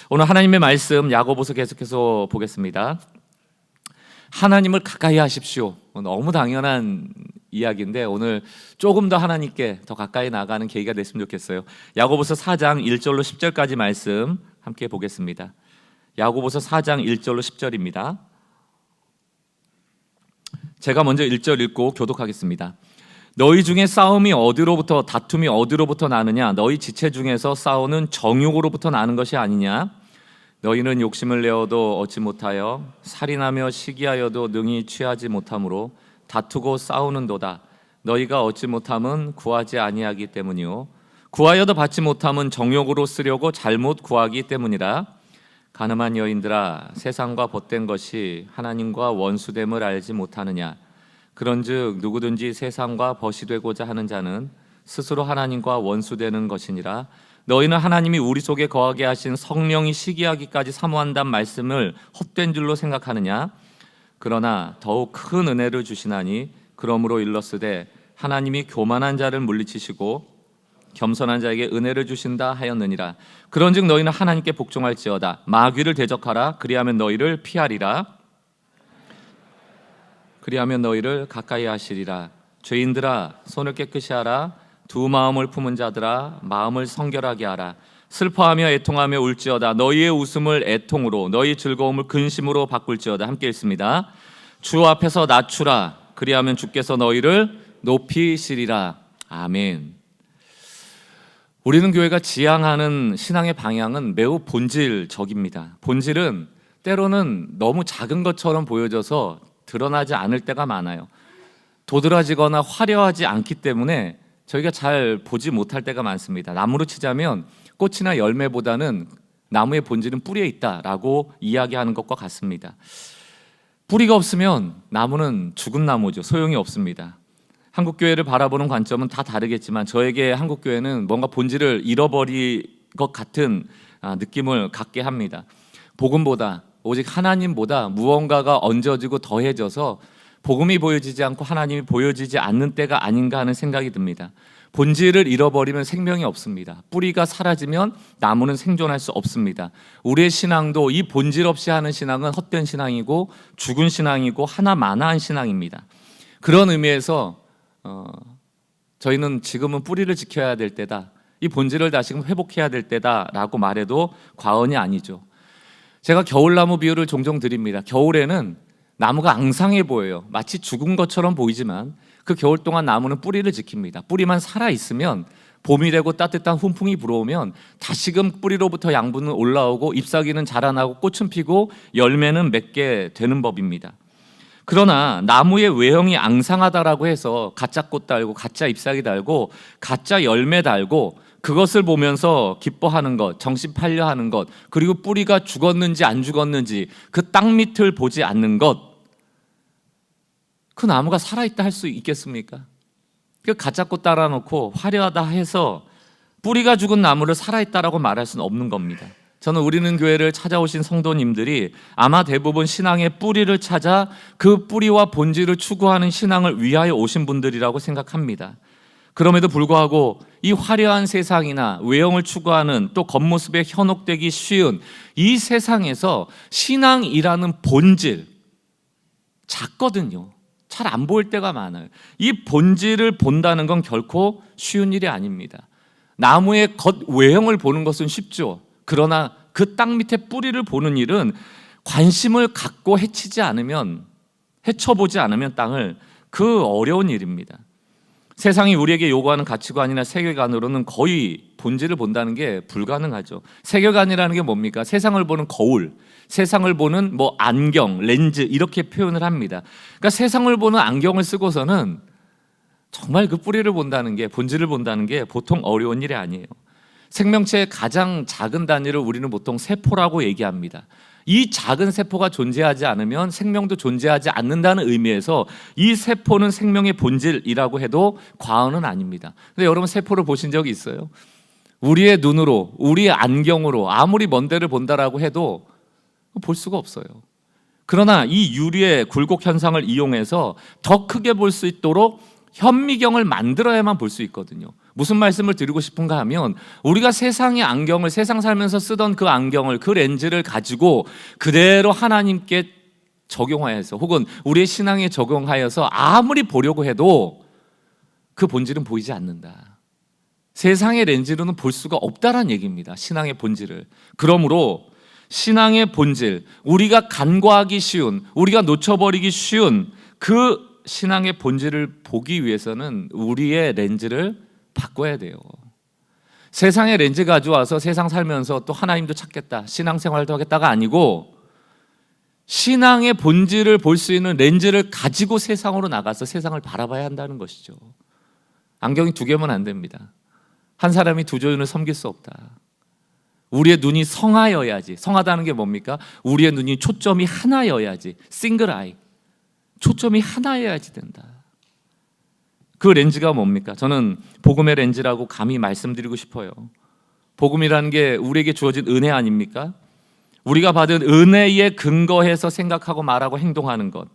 오늘 하나님의 말씀 야고보서 계속해서 보겠습니다. 하나님을 가까이 하십시오. 너무 당연한 이야기인데 오늘 조금 더 하나님께 더 가까이 나가는 계기가 됐으면 좋겠어요. 야고보서 4장 1절로 10절까지 말씀 함께 보겠습니다. 야고보서 4장 1절로 10절입니다. 제가 먼저 1절 읽고 교독하겠습니다. 너희 중에 싸움이 어디로부터 다툼이 어디로부터 나느냐? 너희 지체 중에서 싸우는 정욕으로부터 나는 것이 아니냐? 너희는 욕심을 내어도 얻지 못하여 살인하며 시기하여도 능히 취하지 못함으로 다투고 싸우는도다. 너희가 얻지 못함은 구하지 아니하기 때문이요 구하여도 받지 못함은 정욕으로 쓰려고 잘못 구하기 때문이라. 가늠한 여인들아, 세상과 벗된 것이 하나님과 원수됨을 알지 못하느냐? 그런즉 누구든지 세상과 벗이 되고자 하는 자는 스스로 하나님과 원수되는 것이니라. 너희는 하나님이 우리 속에 거하게 하신 성령이 시기하기까지 사모한다는 말씀을 헛된 줄로 생각하느냐? 그러나 더욱 큰 은혜를 주시나니 그러므로 일렀으되 하나님이 교만한 자를 물리치시고 겸손한 자에게 은혜를 주신다 하였느니라. 그런즉 너희는 하나님께 복종할지어다. 마귀를 대적하라. 그리하면 너희를 피하리라. 그리하면 너희를 가까이 하시리라. 죄인들아, 손을 깨끗이 하라. 두 마음을 품은 자들아, 마음을 성결하게 하라. 슬퍼하며 애통하며 울지어다. 너희의 웃음을 애통으로, 너희 즐거움을 근심으로 바꿀지어다. 함께 읽습니다. 주 앞에서 낮추라. 그리하면 주께서 너희를 높이시리라. 아멘. 우리는 교회가 지향하는 신앙의 방향은 매우 본질적입니다. 본질은 때로는 너무 작은 것처럼 보여져서 드러나지 않을 때가 많아요. 도드라지거나 화려하지 않기 때문에 저희가 잘 보지 못할 때가 많습니다. 나무로 치자면 꽃이나 열매보다는 나무의 본질은 뿌리에 있다라고 이야기하는 것과 같습니다. 뿌리가 없으면 나무는 죽은 나무죠. 소용이 없습니다. 한국교회를 바라보는 관점은 다 다르겠지만 저에게 한국교회는 뭔가 본질을 잃어버린 것 같은 느낌을 갖게 합니다. 복음보다 오직 하나님보다 무언가가 얹어지고 더해져서 복음이 보여지지 않고 하나님이 보여지지 않는 때가 아닌가 하는 생각이 듭니다. 본질을 잃어버리면 생명이 없습니다. 뿌리가 사라지면 나무는 생존할 수 없습니다. 우리의 신앙도 이 본질 없이 하는 신앙은 헛된 신앙이고 죽은 신앙이고 하나마나한 신앙입니다. 그런 의미에서 저희는 지금은 뿌리를 지켜야 될 때다. 이 본질을 다시금 회복해야 될 때다라고 말해도 과언이 아니죠. 제가 겨울나무 비유를 종종 드립니다. 겨울에는 나무가 앙상해 보여요. 마치 죽은 것처럼 보이지만 그 겨울 동안 나무는 뿌리를 지킵니다. 뿌리만 살아있으면 봄이 되고 따뜻한 훈풍이 불어오면 다시금 뿌리로부터 양분은 올라오고 잎사귀는 자라나고 꽃은 피고 열매는 맺게 되는 법입니다. 그러나 나무의 외형이 앙상하다라고 해서 가짜 꽃 달고 가짜 잎사귀 달고 가짜 열매 달고 그것을 보면서 기뻐하는 것, 정신 팔려 하는 것, 그리고 뿌리가 죽었는지 안 죽었는지 그 땅 밑을 보지 않는 것, 그 나무가 살아있다 할 수 있겠습니까? 그 가짜 꽃 달아놓고 화려하다 해서 뿌리가 죽은 나무를 살아있다라고 말할 수는 없는 겁니다. 저는 우리는 교회를 찾아오신 성도님들이 아마 대부분 신앙의 뿌리를 찾아 그 뿌리와 본질을 추구하는 신앙을 위하여 오신 분들이라고 생각합니다. 그럼에도 불구하고 이 화려한 세상이나 외형을 추구하는 또 겉모습에 현혹되기 쉬운 이 세상에서 신앙이라는 본질 작거든요. 잘 안 보일 때가 많아요. 이 본질을 본다는 건 결코 쉬운 일이 아닙니다. 나무의 겉 외형을 보는 것은 쉽죠. 그러나 그 땅 밑에 뿌리를 보는 일은 관심을 갖고 헤쳐보지 않으면 땅을 그 어려운 일입니다. 세상이 우리에게 요구하는 가치관이나 세계관으로는 거의 본질을 본다는 게 불가능하죠. 세계관이라는 게 뭡니까? 세상을 보는 거울, 세상을 보는 안경, 렌즈 이렇게 표현을 합니다. 그러니까 세상을 보는 안경을 쓰고서는 정말 그 뿌리를 본다는 게, 본질을 본다는 게 보통 어려운 일이 아니에요. 생명체의 가장 작은 단위를 우리는 보통 세포라고 얘기합니다. 이 작은 세포가 존재하지 않으면 생명도 존재하지 않는다는 의미에서 이 세포는 생명의 본질이라고 해도 과언은 아닙니다. 근데 여러분 세포를 보신 적이 있어요? 우리의 눈으로, 우리의 안경으로 아무리 먼 데를 본다라고 해도 볼 수가 없어요. 그러나 이 유리의 굴곡 현상을 이용해서 더 크게 볼 수 있도록 현미경을 만들어야만 볼 수 있거든요. 무슨 말씀을 드리고 싶은가 하면 우리가 세상의 안경을 세상 살면서 쓰던 그 안경을 그 렌즈를 가지고 그대로 하나님께 적용하여서 혹은 우리의 신앙에 적용하여서 아무리 보려고 해도 그 본질은 보이지 않는다. 세상의 렌즈로는 볼 수가 없다라는 얘기입니다. 신앙의 본질을. 그러므로 신앙의 본질, 우리가 간과하기 쉬운, 우리가 놓쳐버리기 쉬운 그 신앙의 본질을 보기 위해서는 우리의 렌즈를 바꿔야 돼요. 세상의 렌즈 가져와서 세상 살면서 또 하나님도 찾겠다, 신앙생활도 하겠다가 아니고 신앙의 본질을 볼 수 있는 렌즈를 가지고 세상으로 나가서 세상을 바라봐야 한다는 것이죠. 안경이 두 개면 안 됩니다. 한 사람이 두 조윤을 섬길 수 없다. 우리의 눈이 성하여야지. 성하다는 게 뭡니까? 우리의 눈이 초점이 하나여야지. 싱글 아이. 초점이 하나여야지 된다. 그 렌즈가 뭡니까? 저는 복음의 렌즈라고 감히 말씀드리고 싶어요. 복음이라는 게 우리에게 주어진 은혜 아닙니까? 우리가 받은 은혜에 근거해서 생각하고 말하고 행동하는 것.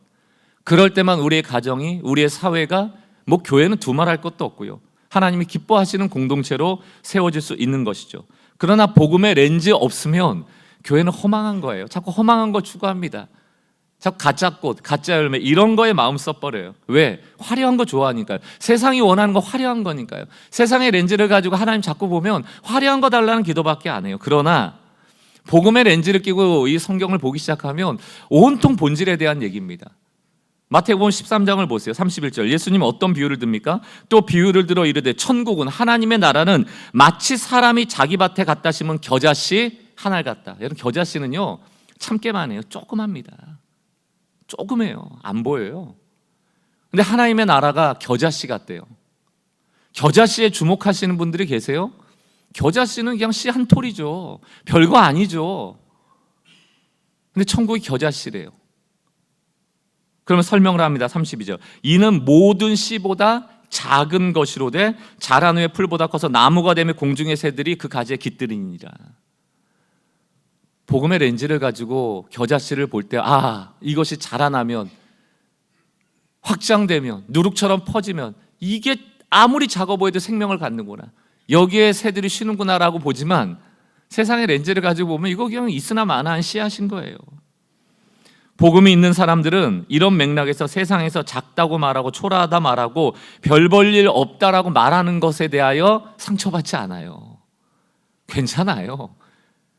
그럴 때만 우리의 가정이, 우리의 사회가, 뭐 교회는 두말할 것도 없고요, 하나님이 기뻐하시는 공동체로 세워질 수 있는 것이죠. 그러나 복음의 렌즈 없으면 교회는 허망한 거예요. 자꾸 허망한 거 추구합니다. 자꾸 가짜 꽃, 가짜 열매 이런 거에 마음 써버려요. 왜? 화려한 거 좋아하니까요. 세상이 원하는 거 화려한 거니까요. 세상의 렌즈를 가지고 하나님 자꾸 보면 화려한 거 달라는 기도밖에 안 해요. 그러나 복음의 렌즈를 끼고 이 성경을 보기 시작하면 온통 본질에 대한 얘기입니다. 마태복음 13장을 보세요. 31절. 예수님 어떤 비유를 듭니까? 또 비유를 들어 이르되 천국은, 하나님의 나라는 마치 사람이 자기 밭에 갖다 심은 겨자씨 하나 같다. 여러분, 겨자씨는요 참깨만 해요. 조그맣니다. 조그매요. 안 보여요. 근데 하나님의 나라가 겨자씨 같대요. 겨자씨에 주목하시는 분들이 계세요? 겨자씨는 그냥 씨 한 톨이죠. 별거 아니죠. 근데 천국이 겨자씨래요. 그러면 설명을 합니다. 32절. 이는 모든 씨보다 작은 것이로되 자란 후에 풀보다 커서 나무가 되며 공중의 새들이 그 가지에 깃들이니라. 복음의 렌즈를 가지고 겨자씨를 볼 때, 아, 이것이 자라나면, 확장되면, 누룩처럼 퍼지면 이게 아무리 작아 보여도 생명을 갖는구나, 여기에 새들이 쉬는구나라고 보지만 세상의 렌즈를 가지고 보면 이거 그냥 있으나 마나한 씨앗인 거예요. 복음이 있는 사람들은 이런 맥락에서 세상에서 작다고 말하고 초라하다 말하고 별 볼 일 없다라고 말하는 것에 대하여 상처받지 않아요. 괜찮아요.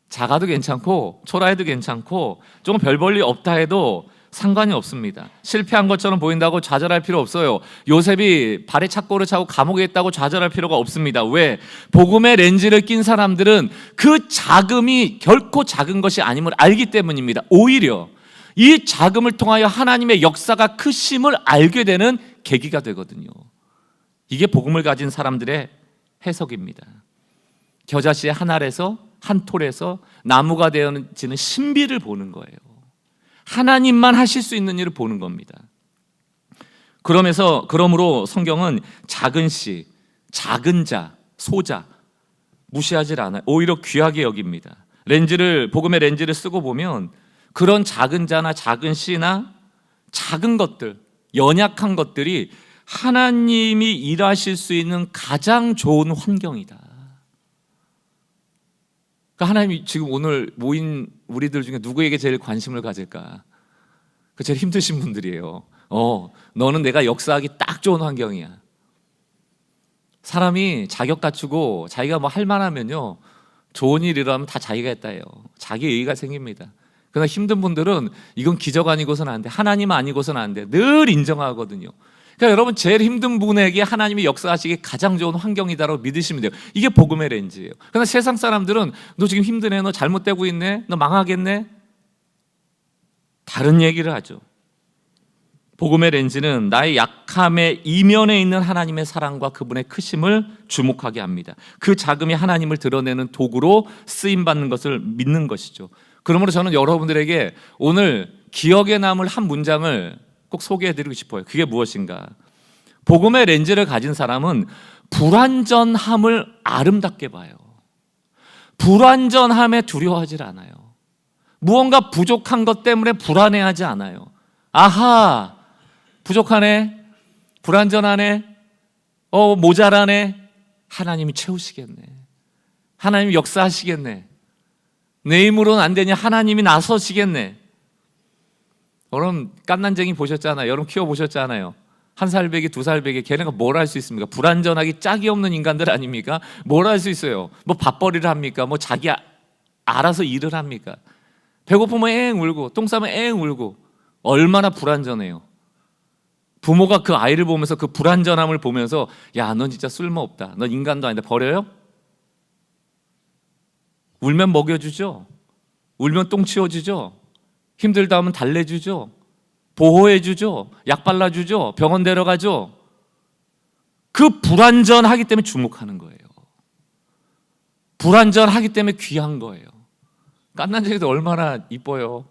작아도 괜찮고 초라해도 괜찮고 조금 별 볼 일 없다 해도 상관이 없습니다. 실패한 것처럼 보인다고 좌절할 필요 없어요. 요셉이 발에 착고를 차고 감옥에 있다고 좌절할 필요가 없습니다. 왜? 복음의 렌즈를 낀 사람들은 그 자금이 결코 작은 것이 아님을 알기 때문입니다. 오히려 이 자금을 통하여 하나님의 역사가 크심을 알게 되는 계기가 되거든요. 이게 복음을 가진 사람들의 해석입니다. 겨자씨의 한 알에서, 한 톨에서 나무가 되어지는 신비를 보는 거예요. 하나님만 하실 수 있는 일을 보는 겁니다. 그러므로 성경은 작은 씨, 작은 자, 소자 무시하지 않아요. 오히려 귀하게 여깁니다. 복음의 렌즈를 쓰고 보면 그런 작은 자나 작은 씨나 작은 것들, 연약한 것들이 하나님이 일하실 수 있는 가장 좋은 환경이다. 그러니까 하나님이 지금 오늘 모인 우리들 중에 누구에게 제일 관심을 가질까? 그 제일 힘드신 분들이에요. 너는 내가 역사하기 딱 좋은 환경이야. 사람이 자격 갖추고 자기가 뭐 할 만하면요, 좋은 일 일어나면 다 자기가 했다 해요. 자기 의의가 생깁니다. 그러나 힘든 분들은 이건 기적 아니고서는 안 돼, 하나님 아니고서는 안 돼, 늘 인정하거든요. 그러니까 여러분, 제일 힘든 분에게 하나님이 역사하시기 가장 좋은 환경이다라고 믿으시면 돼요. 이게 복음의 렌즈예요. 그러나 세상 사람들은 너 지금 힘드네, 너 잘못되고 있네, 너 망하겠네, 다른 얘기를 하죠. 복음의 렌즈는 나의 약함의 이면에 있는 하나님의 사랑과 그분의 크심을 주목하게 합니다. 그 자금이 하나님을 드러내는 도구로 쓰임받는 것을 믿는 것이죠. 그러므로 저는 여러분들에게 오늘 기억에 남을 한 문장을 꼭 소개해드리고 싶어요. 그게 무엇인가? 복음의 렌즈를 가진 사람은 불완전함을 아름답게 봐요. 불완전함에 두려워하지 않아요. 무언가 부족한 것 때문에 불안해하지 않아요. 아하, 부족하네, 불완전하네, 모자라네 하나님이 채우시겠네. 하나님이 역사하시겠네. 내 힘으로는 안 되니 하나님이 나서시겠네. 여러분 깐난쟁이 보셨잖아요. 여러분 키워보셨잖아요. 1살배기 2살배기 걔네가 뭘 할 수 있습니까? 불완전하기 짝이 없는 인간들 아닙니까? 뭘 할 수 있어요? 뭐 밥벌이를 합니까? 뭐 자기 알아서 일을 합니까? 배고프면 엥 울고 똥 싸면 엥 울고. 얼마나 불완전해요. 부모가 그 아이를 보면서 그 불완전함을 보면서 야, 넌 진짜 쓸모없다. 넌 인간도 아닌데 버려요? 울면 먹여주죠. 울면 똥 치워주죠. 힘들다 하면 달래주죠. 보호해주죠. 약 발라주죠. 병원 데려가죠. 그 불완전하기 때문에 주목하는 거예요. 불완전하기 때문에 귀한 거예요. 깐난쟁이도 얼마나 이뻐요.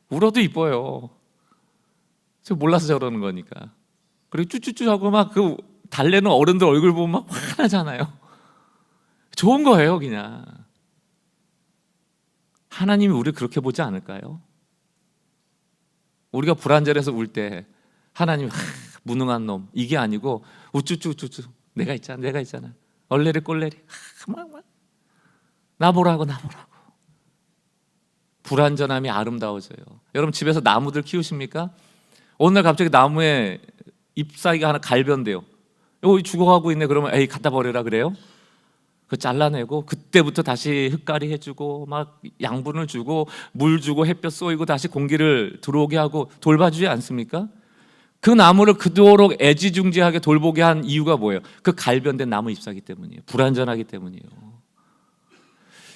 울어도 이뻐요. 저 몰라서 저러는 거니까. 그리고 쭈쭈쭈 하고 막 그 달래는 어른들 얼굴 보면 막 화나잖아요. 좋은 거예요, 그냥. 하나님이 우리를 그렇게 보지 않을까요? 우리가 불완전해서 울 때 하나님 무능한 놈 이게 아니고 우쭈쭈쭈쭈 내가 있잖아 얼레리 꼴레리 막 나보라고 불완전함이 아름다워져요. 여러분 집에서 나무들 키우십니까? 어느 날 갑자기 나무에 잎사귀가 하나 갈변돼요. 이거 죽어가고 있네. 그러면 에이 갖다 버려라 그래요? 그 잘라내고 그때부터 다시 흙갈이 해주고 막 양분을 주고 물 주고 햇볕 쏘이고 다시 공기를 들어오게 하고 돌봐주지 않습니까? 그 나무를 그토록 애지중지하게 돌보게 한 이유가 뭐예요? 그 갈변된 나무 잎사귀 때문이에요. 불완전하기 때문이에요.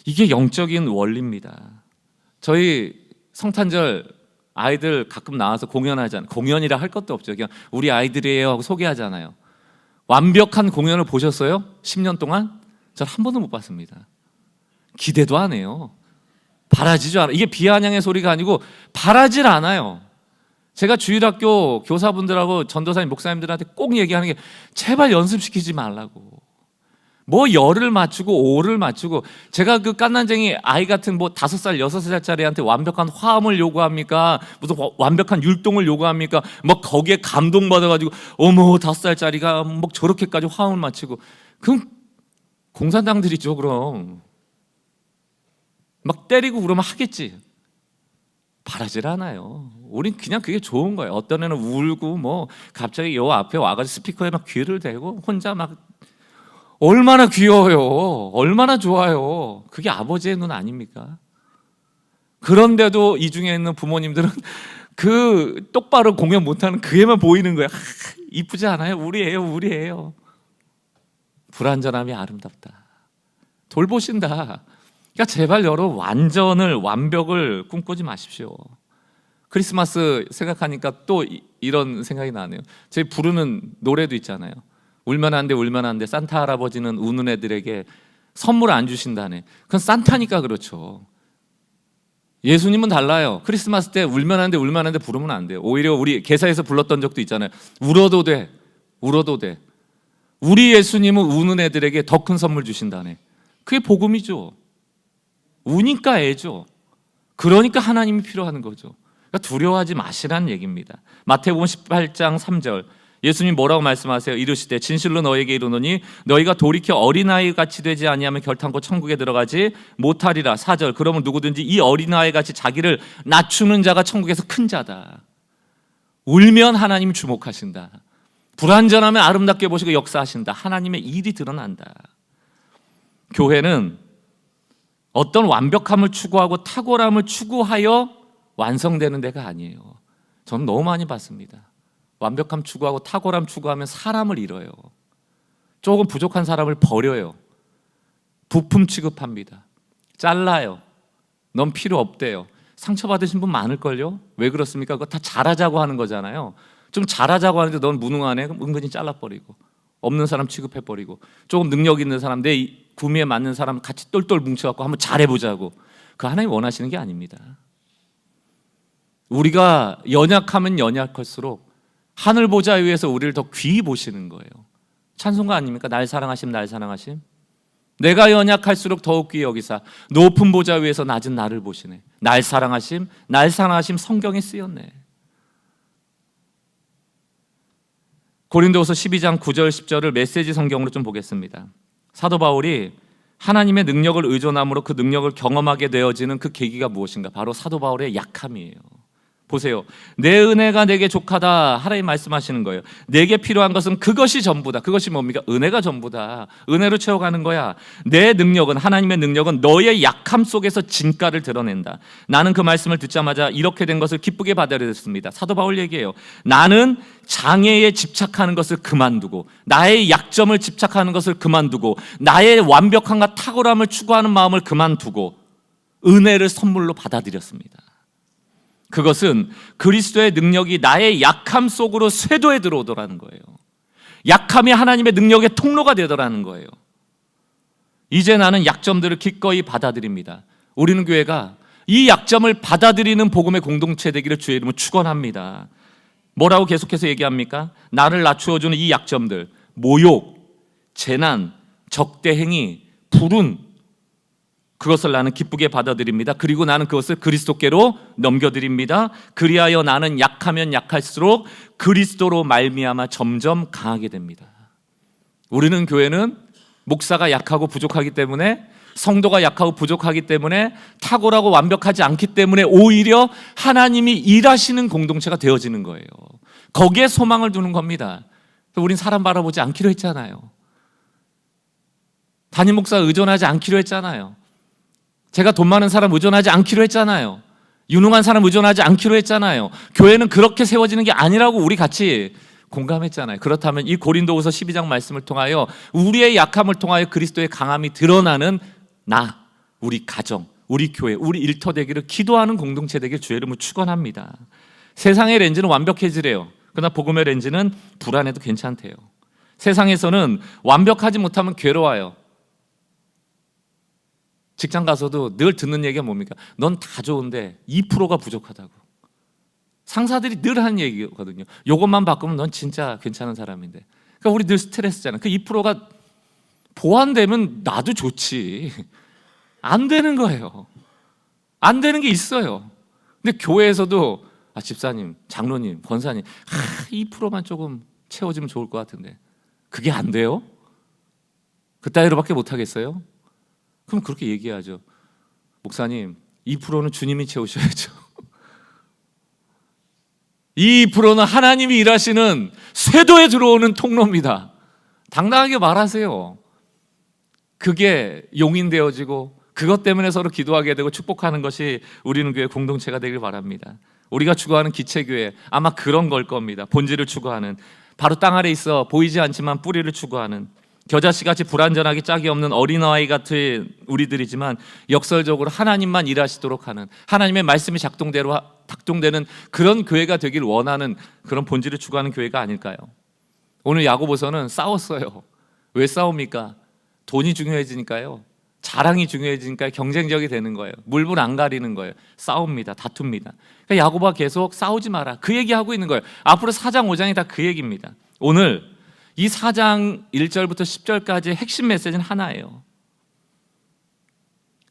이게 영적인 원리입니다. 저희 성탄절 아이들 가끔 나와서 공연하잖아요. 공연이라 할 것도 없죠. 그냥 우리 아이들이에요 하고 소개하잖아요. 완벽한 공연을 보셨어요? 10년 동안? 전 한 번도 못 봤습니다. 기대도 안 해요. 바라지도 않아요. 이게 비아냥의 소리가 아니고 바라질 않아요. 제가 주일학교 교사분들하고 전도사님, 목사님들한테 꼭 얘기하는 게 제발 연습시키지 말라고. 뭐 열을 맞추고 오를 맞추고. 제가 그 깐난쟁이 아이 같은 뭐 5살, 6살짜리한테 완벽한 화음을 요구합니까? 무슨 완벽한 율동을 요구합니까? 뭐 거기에 감동받아가지고 어머 5살짜리가 뭐 저렇게까지 화음을 맞추고. 그럼 공산당들이죠. 그럼 막 때리고 그러면 하겠지. 바라질 않아요. 우린 그냥 그게 좋은 거예요. 어떤 애는 울고 뭐 갑자기 요 앞에 와가지고 스피커에 막 귀를 대고 혼자 막 얼마나 귀여워요. 얼마나 좋아요. 그게 아버지의 눈 아닙니까? 그런데도 이 중에 있는 부모님들은 그 똑바로 공연 못하는 그 애만 보이는 거야. 이쁘지 않아요? 우리 애요. 불완전함이 아름답다. 돌보신다. 그러니까 제발 여러분 완벽을 꿈꾸지 마십시오. 크리스마스 생각하니까 또 이런 생각이 나네요. 제 부르는 노래도 있잖아요. 울면 안 돼 산타 할아버지는 우는 애들에게 선물 안 주신다네. 그건 산타니까 그렇죠. 예수님은 달라요. 크리스마스 때 울면 안 돼 부르면 안 돼요. 오히려 우리 개사에서 불렀던 적도 있잖아요. 울어도 돼. 우리 예수님은 우는 애들에게 더 큰 선물 주신다네. 그게 복음이죠. 우니까 애죠. 그러니까 하나님이 필요한 거죠. 그러니까 두려워하지 마시라는 얘기입니다. 마태복음 18장 3절 예수님 뭐라고 말씀하세요? 이르시되 진실로 너에게 이르노니 너희가 돌이켜 어린아이 같이 되지 아니하면 결탄코 천국에 들어가지 못하리라. 4절 그러면 누구든지 이 어린아이 같이 자기를 낮추는 자가 천국에서 큰 자다. 울면 하나님 주목하신다. 불완전하면 아름답게 보시고 역사하신다. 하나님의 일이 드러난다. 교회는 어떤 완벽함을 추구하고 탁월함을 추구하여 완성되는 데가 아니에요. 저는 너무 많이 봤습니다. 완벽함 추구하고 탁월함 추구하면 사람을 잃어요. 조금 부족한 사람을 버려요. 부품 취급합니다. 잘라요. 넌 필요 없대요. 상처받으신 분 많을걸요? 왜 그렇습니까? 그거 다 잘하자고 하는 거잖아요. 좀 잘하자고 하는데 넌 무능하네? 그럼 은근히 잘라버리고 없는 사람 취급해버리고 조금 능력 있는 사람, 내 구미에 맞는 사람 같이 똘똘 뭉쳐갖고 한번 잘해보자고. 그거 하나님 원하시는 게 아닙니다. 우리가 연약하면 연약할수록 하늘 보좌 위에서 우리를 더 귀히 보시는 거예요. 찬송가 아닙니까? 날 사랑하심. 내가 연약할수록 더욱 귀히 여기사 높은 보좌 위에서 낮은 나를 보시네. 날 사랑하심 성경에 쓰였네. 고린도후서 12장 9절 10절을 메시지 성경으로 좀 보겠습니다. 사도 바울이 하나님의 능력을 의존함으로 그 능력을 경험하게 되어지는 그 계기가 무엇인가? 바로 사도 바울의 약함이에요. 보세요. 내 은혜가 내게 족하다. 하나님 말씀하시는 거예요. 내게 필요한 것은 그것이 전부다. 그것이 뭡니까? 은혜가 전부다. 은혜로 채워가는 거야. 내 능력은, 하나님의 능력은 너의 약함 속에서 진가를 드러낸다. 나는 그 말씀을 듣자마자 이렇게 된 것을 기쁘게 받아들였습니다. 사도 바울 얘기해요. 나는 장애에 집착하는 것을 그만두고, 나의 약점을 집착하는 것을 그만두고, 나의 완벽함과 탁월함을 추구하는 마음을 그만두고 은혜를 선물로 받아들였습니다. 그것은 그리스도의 능력이 나의 약함 속으로 쇄도해 들어오더라는 거예요. 약함이 하나님의 능력의 통로가 되더라는 거예요. 이제 나는 약점들을 기꺼이 받아들입니다. 우리는 교회가 이 약점을 받아들이는 복음의 공동체 되기를 주의 이름으로 축원합니다. 뭐라고 계속해서 얘기합니까? 나를 낮추어주는 이 약점들, 모욕, 재난, 적대행위, 불운, 그것을 나는 기쁘게 받아들입니다. 그리고 나는 그것을 그리스도께로 넘겨드립니다. 그리하여 나는 약하면 약할수록 그리스도로 말미암아 점점 강하게 됩니다. 우리는 교회는 목사가 약하고 부족하기 때문에, 성도가 약하고 부족하기 때문에, 탁월하고 완벽하지 않기 때문에 오히려 하나님이 일하시는 공동체가 되어지는 거예요. 거기에 소망을 두는 겁니다. 우린 사람 바라보지 않기로 했잖아요. 담임 목사 의존하지 않기로 했잖아요. 제가 돈 많은 사람 의존하지 않기로 했잖아요. 유능한 사람 의존하지 않기로 했잖아요. 교회는 그렇게 세워지는 게 아니라고 우리 같이 공감했잖아요. 그렇다면 이 고린도후서 12장 말씀을 통하여 우리의 약함을 통하여 그리스도의 강함이 드러나는 나, 우리 가정, 우리 교회, 우리 일터 되기를 기도하는 공동체 되길 주의 이름으로 축원합니다. 세상의 렌즈는 완벽해지래요. 그러나 복음의 렌즈는 불안해도 괜찮대요. 세상에서는 완벽하지 못하면 괴로워요. 직장 가서도 늘 듣는 얘기가 뭡니까? 넌 다 좋은데 2%가 부족하다고. 상사들이 늘 하는 얘기거든요. 이것만 바꾸면 넌 진짜 괜찮은 사람인데. 그러니까 우리 늘 스트레스잖아. 그 2%가 보완되면 나도 좋지. 안 되는 거예요. 안 되는 게 있어요. 근데 교회에서도 집사님, 장로님, 권사님 2%만 조금 채워지면 좋을 것 같은데 그게 안 돼요? 그따위로밖에 못하겠어요? 그럼 그렇게 얘기하죠. 목사님, 2%는 주님이 채우셔야죠. 2%는 하나님이 일하시는 쇄도에 들어오는 통로입니다. 당당하게 말하세요. 그게 용인되어지고 그것 때문에 서로 기도하게 되고 축복하는 것이 우리는 교회 공동체가 되길 바랍니다. 우리가 추구하는 기체교회, 아마 그런 걸 겁니다. 본질을 추구하는, 바로 땅 아래 있어 보이지 않지만 뿌리를 추구하는, 겨자씨같이 불완전하기 짝이 없는 어린아이 같은 우리들이지만 역설적으로 하나님만 일하시도록 하는, 하나님의 말씀이 작동되는 그런 교회가 되길 원하는 그런 본질을 추구하는 교회가 아닐까요? 오늘 야고보서는 싸웠어요. 왜 싸웁니까? 돈이 중요해지니까요. 자랑이 중요해지니까 경쟁적이 되는 거예요. 물불 안 가리는 거예요. 싸웁니다. 다툽니다. 그러니까 야고보가 계속 싸우지 마라, 그 얘기하고 있는 거예요. 앞으로 4장 5장이 다 그 얘기입니다. 오늘 이 4장 1절부터 10절까지의 핵심 메시지는 하나예요.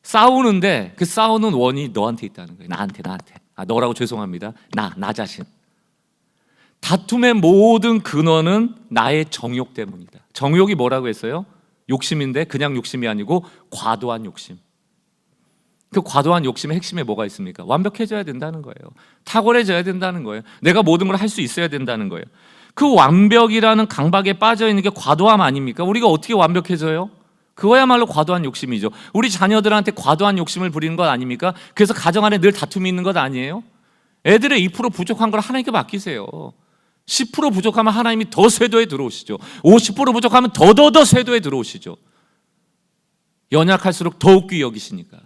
싸우는데 그 싸우는 원인이 너한테 있다는 거예요. 나한테. 너라고 죄송합니다. 나 자신. 다툼의 모든 근원은 나의 정욕 때문이다. 정욕이 뭐라고 했어요? 욕심인데 그냥 욕심이 아니고 과도한 욕심. 그 과도한 욕심의 핵심에 뭐가 있습니까? 완벽해져야 된다는 거예요. 탁월해져야 된다는 거예요. 내가 모든 걸 할 수 있어야 된다는 거예요. 그 완벽이라는 강박에 빠져 있는 게 과도함 아닙니까? 우리가 어떻게 완벽해져요? 그거야말로 과도한 욕심이죠. 우리 자녀들한테 과도한 욕심을 부리는 것 아닙니까? 그래서 가정 안에 늘 다툼이 있는 것 아니에요? 애들의 2% 부족한 걸 하나님께 맡기세요. 10% 부족하면 하나님이 더 쇄도에 들어오시죠. 50% 부족하면 더 쇄도에 들어오시죠. 연약할수록 더욱 여기시니까.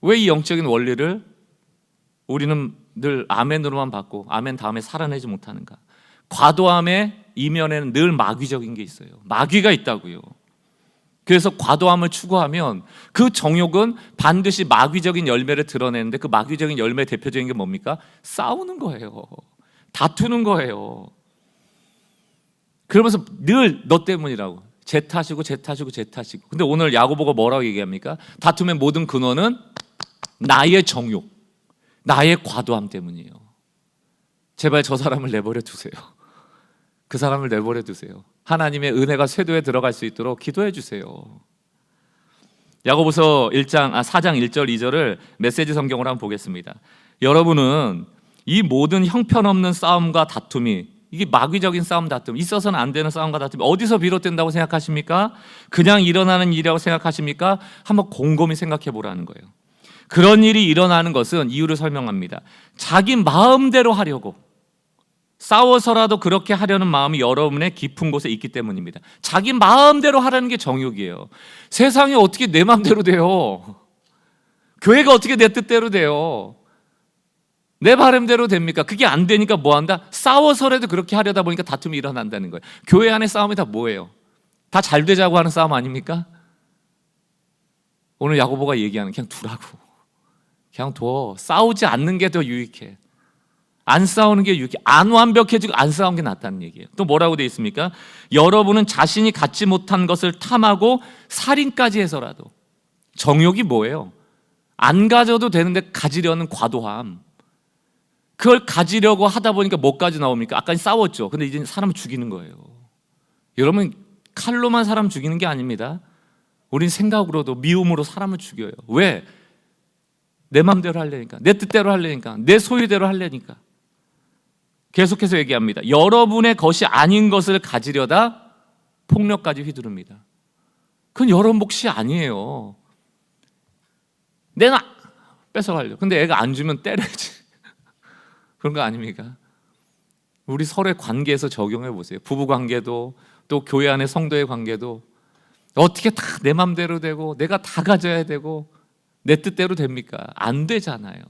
왜 이 영적인 원리를 우리는 늘 아멘으로만 받고 아멘 다음에 살아내지 못하는가? 과도함의 이면에는 늘 마귀적인 게 있어요. 마귀가 있다고요. 그래서 과도함을 추구하면 그 정욕은 반드시 마귀적인 열매를 드러내는데, 그 마귀적인 열매의 대표적인 게 뭡니까? 싸우는 거예요. 다투는 거예요. 그러면서 늘 너 때문이라고, 제 탓이고. 근데 오늘 야고보가 뭐라고 얘기합니까? 다툼의 모든 근원은 나의 정욕, 나의 과도함 때문이에요. 제발 저 사람을 내버려 두세요. 그 사람을 내버려 두세요. 하나님의 은혜가 쇄도에 들어갈 수 있도록 기도해 주세요. 야고보서 4장 1절 2절을 메시지 성경으로 한번 보겠습니다. 여러분은 이 모든 형편없는 싸움과 다툼이, 이게 마귀적인 싸움 다툼, 있어서는 안 되는 싸움과 다툼이 어디서 비롯된다고 생각하십니까? 그냥 일어나는 일이라고 생각하십니까? 한번 곰곰이 생각해 보라는 거예요. 그런 일이 일어나는 것은 이유를 설명합니다. 자기 마음대로 하려고, 싸워서라도 그렇게 하려는 마음이 여러분의 깊은 곳에 있기 때문입니다. 자기 마음대로 하라는 게 정욕이에요. 세상이 어떻게 내 마음대로 돼요? 교회가 어떻게 내 뜻대로 돼요? 내 바람대로 됩니까? 그게 안 되니까 뭐 한다? 싸워서라도 그렇게 하려다 보니까 다툼이 일어난다는 거예요. 교회 안에 싸움이 다 뭐예요? 다 잘 되자고 하는 싸움 아닙니까? 오늘 야고보가 얘기하는, 그냥 두라고. 그냥 둬. 싸우지 않는 게 더 유익해. 안 싸우는 게 유익해. 안 완벽해지고 안 싸우는 게 낫다는 얘기예요. 또 뭐라고 되어 있습니까? 여러분은 자신이 갖지 못한 것을 탐하고 살인까지 해서라도. 정욕이 뭐예요? 안 가져도 되는데 가지려는 과도함. 그걸 가지려고 하다 보니까 뭐까지 나옵니까? 아까 싸웠죠. 근데 이제 사람을 죽이는 거예요. 여러분, 칼로만 사람 죽이는 게 아닙니다. 우린 생각으로도, 미움으로 사람을 죽여요. 왜? 내 맘대로 하려니까, 내 뜻대로 하려니까, 내 소유대로 하려니까. 계속해서 얘기합니다. 여러분의 것이 아닌 것을 가지려다 폭력까지 휘두릅니다. 그건 여러분 몫이 아니에요. 내가 뺏어가려고. 근데 애가 안 주면 때려야지. 그런 거 아닙니까? 우리 서로의 관계에서 적용해 보세요. 부부 관계도, 또 교회 안의 성도의 관계도 어떻게 다 내 맘대로 되고 내가 다 가져야 되고 내 뜻대로 됩니까? 안 되잖아요.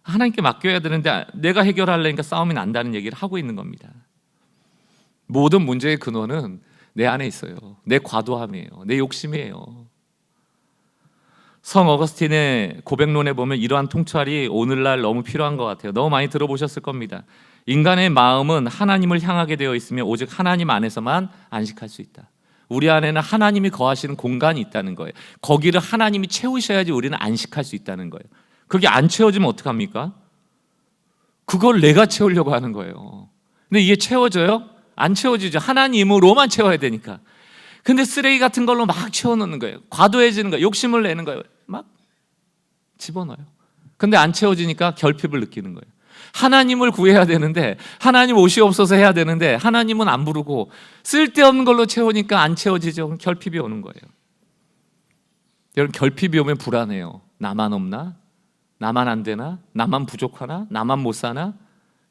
하나님께 맡겨야 되는데 내가 해결하려니까 싸움이 난다는 얘기를 하고 있는 겁니다. 모든 문제의 근원은 내 안에 있어요. 내 과도함이에요. 내 욕심이에요. 성 어거스틴의 고백론에 보면 이러한 통찰이 오늘날 너무 필요한 것 같아요. 너무 많이 들어보셨을 겁니다. 인간의 마음은 하나님을 향하게 되어 있으며 오직 하나님 안에서만 안식할 수 있다. 우리 안에는 하나님이 거하시는 공간이 있다는 거예요. 거기를 하나님이 채우셔야지 우리는 안식할 수 있다는 거예요. 그게 안 채워지면 어떡합니까? 그걸 내가 채우려고 하는 거예요. 근데 이게 채워져요? 안 채워지죠. 하나님으로만 채워야 되니까. 근데 쓰레기 같은 걸로 막 채워놓는 거예요. 과도해지는 거예요. 욕심을 내는 거예요. 막 집어넣어요. 근데 안 채워지니까 결핍을 느끼는 거예요. 하나님을 구해야 되는데, 하나님 옷이 없어서 해야 되는데 하나님은 안 부르고 쓸데없는 걸로 채우니까 안 채워지죠. 그럼 결핍이 오는 거예요. 여러분, 결핍이 오면 불안해요. 나만 없나? 나만 안 되나? 나만 부족하나? 나만 못 사나?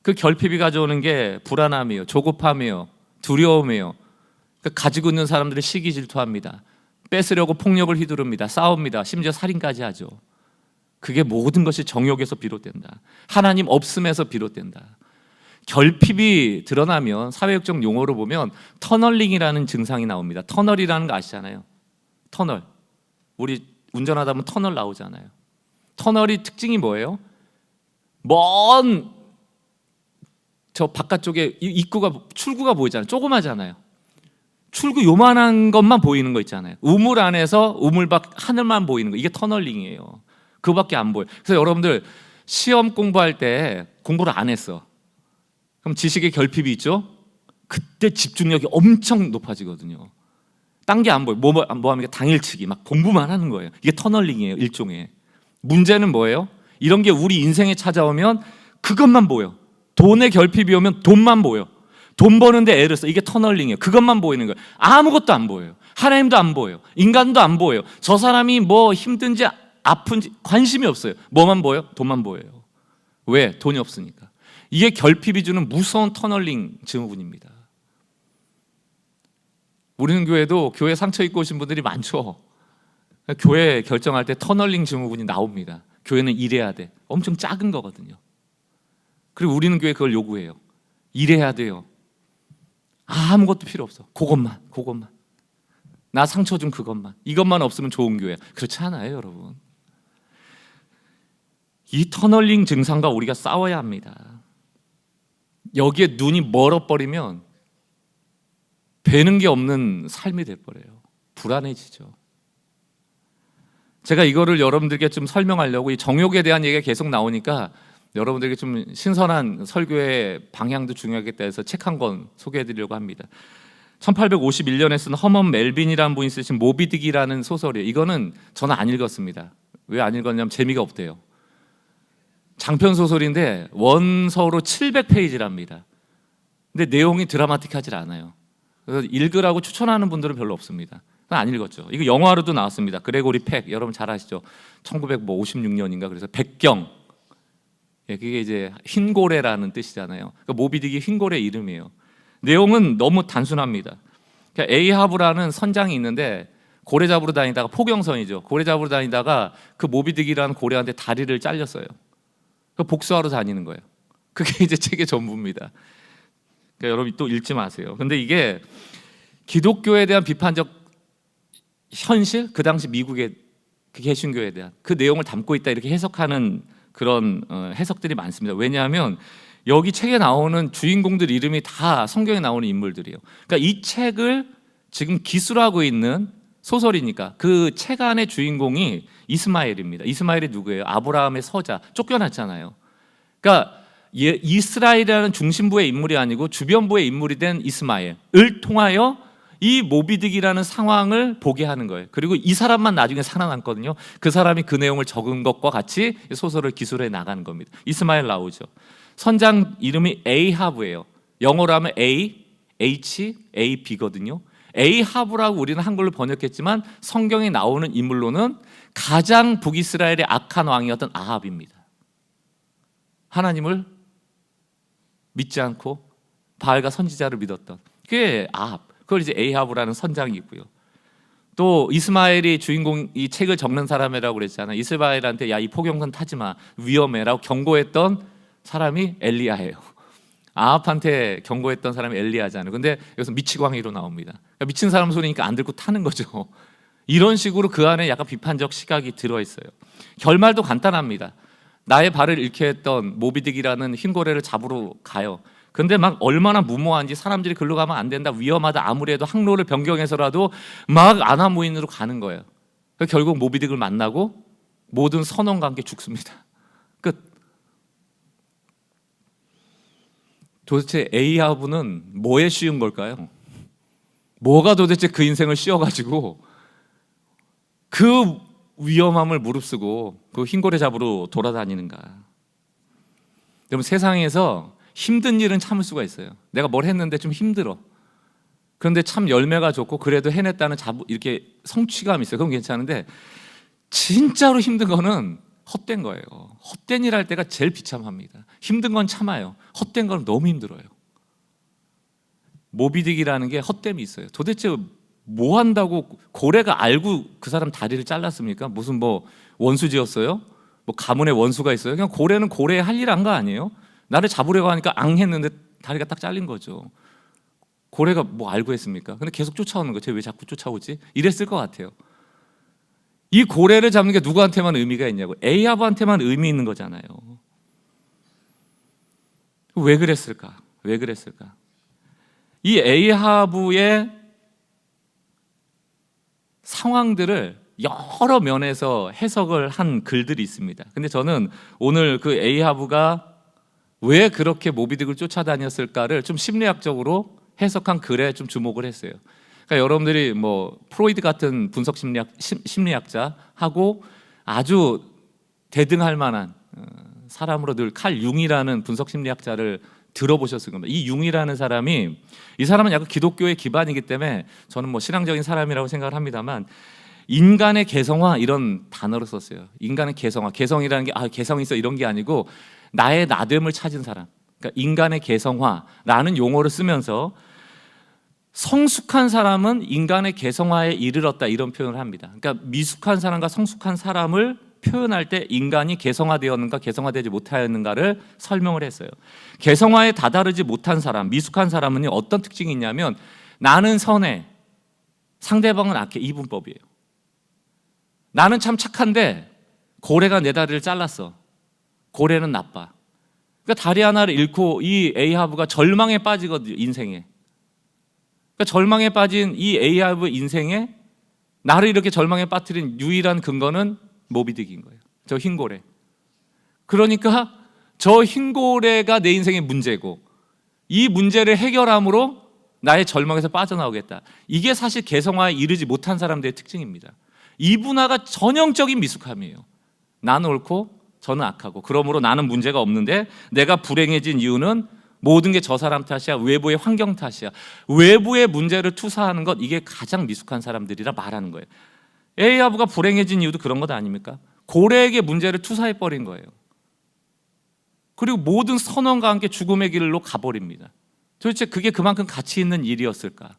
그 결핍이 가져오는 게 불안함이에요. 조급함이에요. 두려움이에요. 가지고 있는 사람들이 시기 질투합니다. 뺏으려고 폭력을 휘두릅니다. 싸웁니다. 심지어 살인까지 하죠. 그게 모든 것이 정욕에서 비롯된다. 하나님 없음에서 비롯된다. 결핍이 드러나면 사회학적 용어로 보면 터널링이라는 증상이 나옵니다. 터널이라는 거 아시잖아요. 터널. 우리 운전하다 보면 터널 나오잖아요. 터널이 특징이 뭐예요? 먼 저 바깥쪽에 출구가 보이잖아요. 조그마잖아요. 출구 요만한 것만 보이는 거 있잖아요. 우물 안에서 우물 밖 하늘만 보이는 거, 이게 터널링이에요. 그거밖에 안 보여요. 그래서 여러분들 시험 공부할 때 공부를 안 했어. 그럼 지식의 결핍이 있죠? 그때 집중력이 엄청 높아지거든요. 딴 게 안 보여요. 뭐 합니까? 당일치기 막 공부만 하는 거예요. 이게 터널링이에요. 일종의. 문제는 뭐예요? 이런 게 우리 인생에 찾아오면 그것만 보여. 돈의 결핍이 오면 돈만 보여. 돈 버는데 애를 써. 이게 터널링이에요. 그것만 보이는 거예요. 아무것도 안 보여요. 하나님도 안 보여요. 인간도 안 보여요. 저 사람이 뭐 힘든지 아픈지 관심이 없어요. 뭐만 보여요? 돈만 보여요. 왜? 돈이 없으니까. 이게 결핍이 주는 무서운 터널링 증후군입니다. 우리는 교회도 교회 상처 입고 오신 분들이 많죠. 교회 결정할 때 터널링 증후군이 나옵니다. 교회는 이래야 돼. 엄청 작은 거거든요. 그리고 우리는 교회 그걸 요구해요. 이래야 돼요. 아무것도 필요 없어. 그것만. 나 상처 준 그것만. 이것만 없으면 좋은 교회. 그렇지 않아요, 여러분. 이 터널링 증상과 우리가 싸워야 합니다. 여기에 눈이 멀어버리면 되는 게 없는 삶이 돼버려요. 불안해지죠. 제가 이거를 여러분들께 좀 설명하려고 이 정욕에 대한 얘기가 계속 나오니까 여러분들에게 좀 신선한 설교의 방향도 중요하겠다 해서 책 한 권 소개해드리려고 합니다. 1851년에 쓴 허먼 멜빈이라는 분이 쓰신 모비딕이라는 소설이에요. 이거는 저는 안 읽었습니다. 왜 안 읽었냐면 재미가 없대요. 장편 소설인데 원서로 700페이지랍니다. 근데 내용이 드라마틱하지 않아요. 그래서 읽으라고 추천하는 분들은 별로 없습니다. 안 읽었죠. 이거 영화로도 나왔습니다. 그레고리 팩, 여러분 잘 아시죠? 1956년인가 그래서 백경. 예, 그게 이제 흰고래라는 뜻이잖아요. 그러니까 모비딕이 흰고래 이름이에요. 내용은 너무 단순합니다. 그러니까 에이하브라는 선장이 있는데 고래 잡으러 다니다가 포경선이죠. 고래 잡으러 다니다가 그 모비딕이라는 고래한테 다리를 잘렸어요. 그 복수하러 다니는 거예요. 그게 이제 책의 전부입니다. 그러니까 여러분 또 읽지 마세요. 근데 이게 기독교에 대한 비판적 현실, 그 당시 미국의 그 개신교에 대한 그 내용을 담고 있다 이렇게 해석하는 그런 해석들이 많습니다. 왜냐하면 여기 책에 나오는 주인공들 이름이 다 성경에 나오는 인물들이에요. 그러니까 이 책을 지금 기술하고 있는 소설이니까 그 책 안의 주인공이 이스마엘입니다. 이스마엘이 누구예요? 아브라함의 서자, 쫓겨났잖아요. 그러니까 이스라엘이라는 중심부의 인물이 아니고 주변부의 인물이 된 이스마엘을 통하여 이 모비딕이라는 상황을 보게 하는 거예요. 그리고 이 사람만 나중에 살아남거든요. 그 사람이 그 내용을 적은 것과 같이 소설을 기술해 나가는 겁니다. 이스마엘 나오죠. 선장 이름이 에이하브예요. 영어로 하면 AHAB거든요. 에이하브라고 우리는 한글로 번역했지만 성경에 나오는 인물로는 가장 북이스라엘의 악한 왕이었던 아합입니다. 하나님을 믿지 않고 바알과 선지자를 믿었던 그게 아합. 그걸 이제 에이하브라는 선장이 있고요. 또 이스마엘이 주인공 이 책을 적는 사람이라고 그랬잖아요. 이스마엘한테 야, 이 포경선 타지 마, 위험해라고 경고했던 사람이 엘리야예요. 아합한테 경고했던 사람이 엘리야잖아요. 근데 여기서 미치광이로 나옵니다. 그러니까 미친 사람 소리니까 안 듣고 타는 거죠. 이런 식으로 그 안에 약간 비판적 시각이 들어있어요. 결말도 간단합니다. 나의 발을 잃게 했던 모비딕이라는 흰고래를 잡으러 가요. 근데 막 얼마나 무모한지 사람들이 글로 가면 안 된다, 위험하다, 아무리 해도 항로를 변경해서라도 막 아나무인으로 가는 거예요. 그러니까 결국 모비딕을 만나고 모든 선원과 함께 죽습니다. 끝. 도대체 에이하브는 뭐에 씌운 걸까요? 뭐가 도대체 그 인생을 씌워가지고 그 위험함을 무릅쓰고 그 흰고래 잡으러 돌아다니는가? 여러분 세상에서 힘든 일은 참을 수가 있어요. 내가 뭘 했는데 좀 힘들어. 그런데 참 열매가 좋고 그래도 해냈다는 이렇게 성취감이 있어요. 그건 괜찮은데 진짜로 힘든 거는 헛된 거예요. 헛된 일 할 때가 제일 비참합니다. 힘든 건 참아요. 헛된 건 너무 힘들어요. 모비딕이라는 게 헛됨이 있어요. 도대체 뭐 한다고 고래가 알고 그 사람 다리를 잘랐습니까? 무슨 뭐 원수지었어요? 뭐 가문에 원수가 있어요? 그냥 고래는 고래의 할 일 한 거 아니에요? 나를 잡으려고 하니까 앙 했는데 다리가 딱 잘린 거죠. 고래가 뭐 알고 했습니까? 근데 계속 쫓아오는 거예요. 쟤 왜 자꾸 쫓아오지? 이랬을 것 같아요. 이 고래를 잡는 게 누구한테만 의미가 있냐고. 에이하브한테만 의미 있는 거잖아요. 왜 그랬을까? 왜 그랬을까? 이 에이하브의 상황들을 여러 면에서 해석을 한 글들이 있습니다. 근데 저는 오늘 그 에이하브가 왜 그렇게 모비딕을 쫓아다녔을까를 좀 심리학적으로 해석한 글에 좀 주목을 했어요. 그러니까 여러분들이 뭐 프로이드 같은 분석 심리학자하고 아주 대등할 만한 사람으로 늘 칼 융이라는 분석 심리학자를 들어보셨을 겁니다. 이 융이라는 사람이 이 사람은 약간 기독교의 기반이기 때문에 저는 뭐 신앙적인 사람이라고 생각을 합니다만 인간의 개성화 이런 단어를 썼어요. 인간의 개성화, 개성이라는 게 개성 있어 이런 게 아니고 나의 나됨을 찾은 사람. 그러니까 인간의 개성화라는 용어를 쓰면서 성숙한 사람은 인간의 개성화에 이르렀다 이런 표현을 합니다. 그러니까 미숙한 사람과 성숙한 사람을 표현할 때 인간이 개성화되었는가 개성화되지 못하였는가를 설명을 했어요. 개성화에 다다르지 못한 사람, 미숙한 사람은 어떤 특징이 있냐면 나는 선해, 상대방은 악해. 이분법이에요. 나는 참 착한데 고래가 내 다리를 잘랐어. 고래는 나빠. 그러니까 다리 하나를 잃고 이 에이하브가 절망에 빠지거든요. 인생에. 그러니까 절망에 빠진 이 에이하브 인생에 나를 이렇게 절망에 빠뜨린 유일한 근거는 모비딕인 거예요. 저 흰고래. 그러니까 저 흰고래가 내 인생의 문제고 이 문제를 해결함으로 나의 절망에서 빠져나오겠다. 이게 사실 개성화에 이르지 못한 사람들의 특징입니다. 이 분화가 전형적인 미숙함이에요. 나는 옳고 저는 악하고 그러므로 나는 문제가 없는데 내가 불행해진 이유는 모든 게 저 사람 탓이야. 외부의 환경 탓이야. 외부의 문제를 투사하는 것, 이게 가장 미숙한 사람들이라 말하는 거예요. 에이아브가 불행해진 이유도 그런 것 아닙니까? 고래에게 문제를 투사해버린 거예요. 그리고 모든 선원과 함께 죽음의 길로 가버립니다. 도대체 그게 그만큼 가치 있는 일이었을까?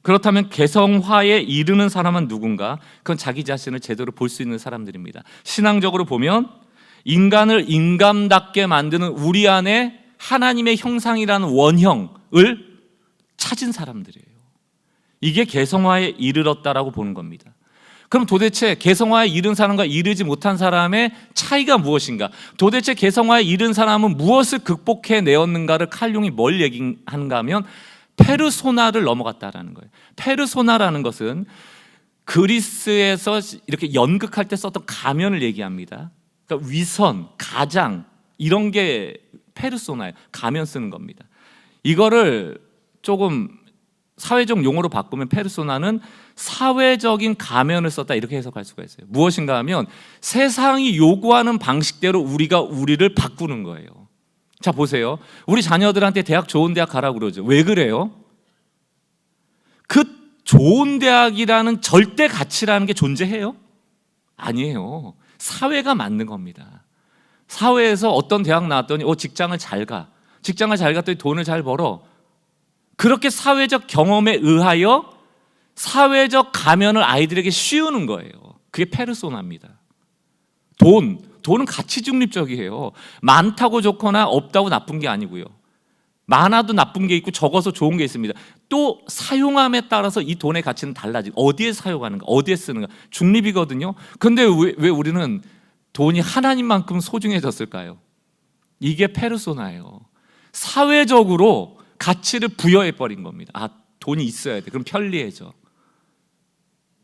그렇다면 개성화에 이르는 사람은 누군가? 그건 자기 자신을 제대로 볼 수 있는 사람들입니다. 신앙적으로 보면 인간을 인간답게 만드는 우리 안에 하나님의 형상이라는 원형을 찾은 사람들이에요. 이게 개성화에 이르렀다라고 보는 겁니다. 그럼 도대체 개성화에 이른 사람과 이르지 못한 사람의 차이가 무엇인가? 도대체 개성화에 이른 사람은 무엇을 극복해 내었는가를 칼 융이 뭘 얘기하는가 하면 페르소나를 넘어갔다라는 거예요. 페르소나라는 것은 그리스에서 이렇게 연극할 때 썼던 가면을 얘기합니다. 그러니까 위선, 가장 이런 게 페르소나예요. 가면 쓰는 겁니다. 이거를 조금 사회적 용어로 바꾸면 페르소나는 사회적인 가면을 썼다 이렇게 해석할 수가 있어요. 무엇인가 하면 세상이 요구하는 방식대로 우리가 우리를 바꾸는 거예요. 자 보세요. 우리 자녀들한테 대학 좋은 대학 가라고 그러죠. 왜 그래요? 그 좋은 대학이라는 절대 가치라는 게 존재해요? 아니에요. 사회가 만든 겁니다. 사회에서 어떤 대학 나왔더니 직장을 잘 가. 직장을 잘 갔더니 돈을 잘 벌어. 그렇게 사회적 경험에 의하여 사회적 가면을 아이들에게 씌우는 거예요. 그게 페르소나입니다. 돈은 가치 중립적이에요. 많다고 좋거나 없다고 나쁜 게 아니고요. 많아도 나쁜 게 있고 적어서 좋은 게 있습니다. 또 사용함에 따라서 이 돈의 가치는 달라지고 어디에 사용하는가, 어디에 쓰는가 중립이거든요. 근데 왜 우리는 돈이 하나님만큼 소중해졌을까요? 이게 페르소나예요. 사회적으로 가치를 부여해버린 겁니다. 아, 돈이 있어야 돼. 그럼 편리해져.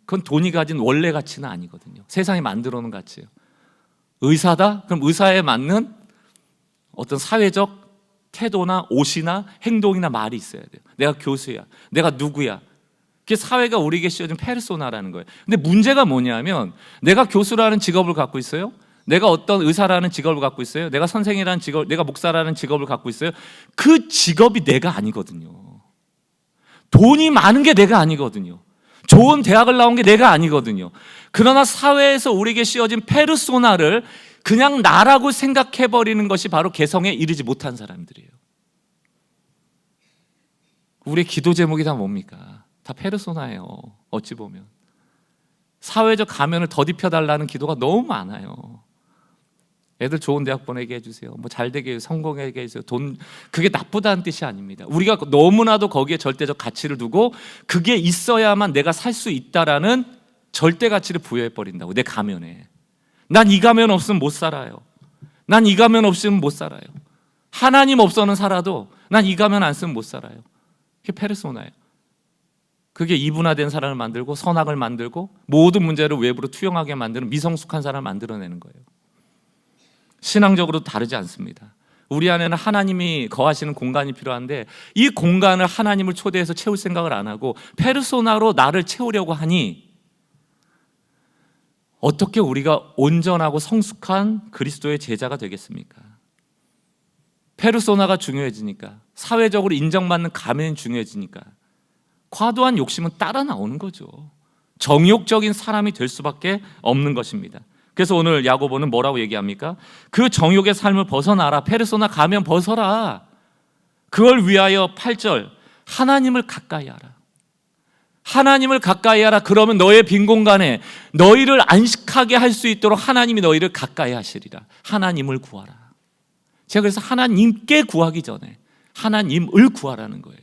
그건 돈이 가진 원래 가치는 아니거든요. 세상이 만들어 놓은 가치예요. 의사다? 그럼 의사에 맞는 어떤 사회적 태도나 옷이나 행동이나 말이 있어야 돼요. 내가 교수야. 내가 누구야. 그게 사회가 우리에게 씌워준 페르소나라는 거예요. 근데 문제가 뭐냐면 내가 교수라는 직업을 갖고 있어요. 내가 어떤 의사라는 직업을 갖고 있어요. 내가 선생이라는 직업, 내가 목사라는 직업을 갖고 있어요. 그 직업이 내가 아니거든요. 돈이 많은 게 내가 아니거든요. 좋은 대학을 나온 게 내가 아니거든요. 그러나 사회에서 우리에게 씌워진 페르소나를 그냥 나라고 생각해버리는 것이 바로 개성에 이르지 못한 사람들이에요. 우리의 기도 제목이 다 뭡니까? 다 페르소나예요. 어찌 보면 사회적 가면을 덧입혀달라는 기도가 너무 많아요. 애들 좋은 대학 보내게 해주세요. 뭐 잘되게 성공하게 해주세요. 돈, 그게 나쁘다는 뜻이 아닙니다. 우리가 너무나도 거기에 절대적 가치를 두고 그게 있어야만 내가 살 수 있다라는 절대 가치를 부여해버린다고. 내 가면에 난 이 가면 없으면 못 살아요. 난 이 가면 없으면 못 살아요. 하나님 없어는 살아도 난 이 가면 안 쓰면 못 살아요. 그게 페르소나예요. 그게 이분화된 사람을 만들고 선악을 만들고 모든 문제를 외부로 투영하게 만드는 미성숙한 사람을 만들어내는 거예요. 신앙적으로 다르지 않습니다. 우리 안에는 하나님이 거하시는 공간이 필요한데 이 공간을 하나님을 초대해서 채울 생각을 안 하고 페르소나로 나를 채우려고 하니 어떻게 우리가 온전하고 성숙한 그리스도의 제자가 되겠습니까? 페르소나가 중요해지니까, 사회적으로 인정받는 가면이 중요해지니까 과도한 욕심은 따라 나오는 거죠. 정욕적인 사람이 될 수밖에 없는 것입니다. 그래서 오늘 야고보는 뭐라고 얘기합니까? 그 정욕의 삶을 벗어나라. 페르소나 가면 벗어라. 그걸 위하여 8절 하나님을 가까이 하라. 하나님을 가까이 하라. 그러면 너의 빈 공간에 너희를 안식하게 할 수 있도록 하나님이 너희를 가까이 하시리라. 하나님을 구하라. 제가 그래서 하나님께 구하기 전에 하나님을 구하라는 거예요.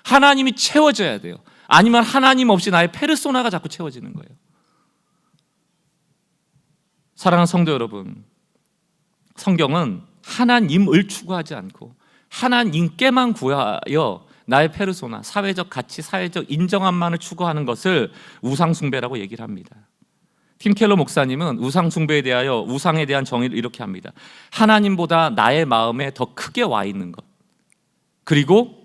하나님이 채워져야 돼요. 아니면 하나님 없이 나의 페르소나가 자꾸 채워지는 거예요. 사랑하는 성도 여러분, 성경은 하나님을 추구하지 않고 하나님께만 구하여 나의 페르소나, 사회적 가치, 사회적 인정함만을 추구하는 것을 우상숭배라고 얘기를 합니다. 팀 켈러 목사님은 우상 숭배에 대하여 우상에 대한 정의를 이렇게 합니다. 하나님보다 나의 마음에 더 크게 와 있는 것, 그리고